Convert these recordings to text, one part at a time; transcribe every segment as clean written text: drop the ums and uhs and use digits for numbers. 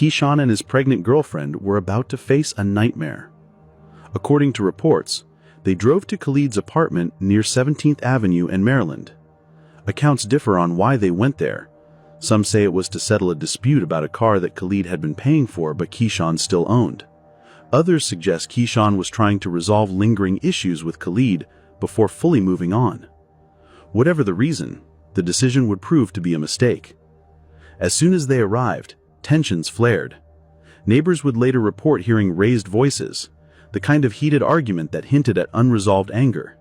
Keyshawn and his pregnant girlfriend were about to face a nightmare. According to reports, they drove to Khalid's apartment near 17th Avenue in Maryland. Accounts differ on why they went there. Some say it was to settle a dispute about a car that Khalid had been paying for but Keyshawn still owned. Others suggest Keyshawn was trying to resolve lingering issues with Khalid before fully moving on. Whatever the reason, the decision would prove to be a mistake. As soon as they arrived, tensions flared. Neighbors would later report hearing raised voices, the kind of heated argument that hinted at unresolved anger.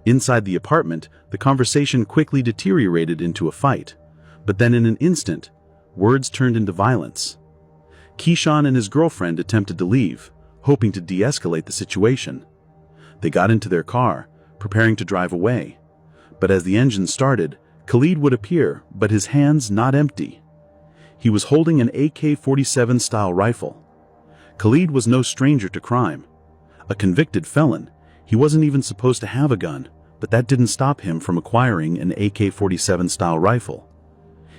Inside the apartment, the conversation quickly deteriorated into a fight, but then in an instant, words turned into violence. Keyshawn and his girlfriend attempted to leave, hoping to de-escalate the situation. They got into their car, preparing to drive away. But as the engine started, Khalid would appear, but his hands not empty. He was holding an AK-47 style rifle. Khalid was no stranger to crime. A convicted felon, he wasn't even supposed to have a gun, but that didn't stop him from acquiring an AK-47 style rifle.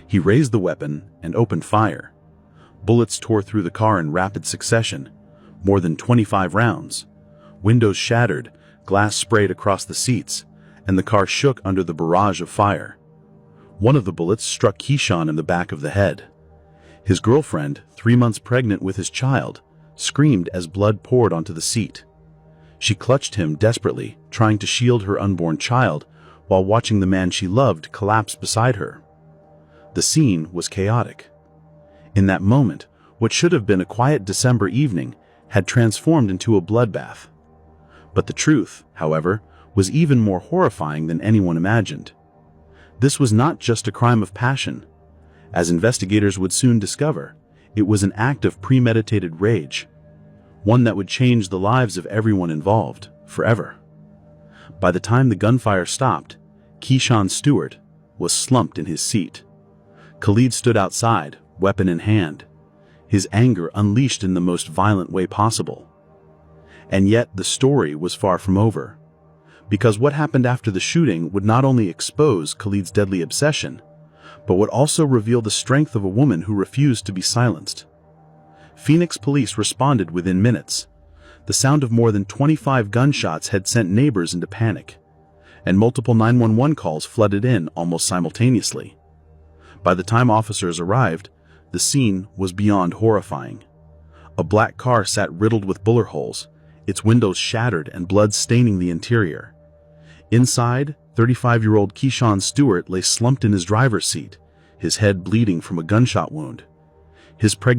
He raised the weapon and opened fire. Bullets tore through the car in rapid succession, more than 25 rounds. Windows shattered, glass sprayed across the seats, and the car shook under the barrage of fire. One of the bullets struck Keyshawn in the back of the head. His girlfriend, 3 months pregnant with his child, screamed as blood poured onto the seat. She clutched him desperately, trying to shield her unborn child, while watching the man she loved collapse beside her. The scene was chaotic. In that moment, what should have been a quiet December evening had transformed into a bloodbath. But the truth, however, was even more horrifying than anyone imagined. This was not just a crime of passion. As investigators would soon discover, it was an act of premeditated rage, one that would change the lives of everyone involved, forever. By the time the gunfire stopped, Keyshawn Stewart was slumped in his seat. Khalid stood outside, weapon in hand, his anger unleashed in the most violent way possible. And yet the story was far from over, because what happened after the shooting would not only expose Khalid's deadly obsession, but would also reveal the strength of a woman who refused to be silenced. Phoenix police responded within minutes. The sound of more than 25 gunshots had sent neighbors into panic, and multiple 911 calls flooded in almost simultaneously. By the time officers arrived, the scene was beyond horrifying. A black car sat riddled with bullet holes, its windows shattered and blood staining the interior. Inside, 35-year-old Keyshawn Stewart lay slumped in his driver's seat, his head bleeding from a gunshot wound. His pregnant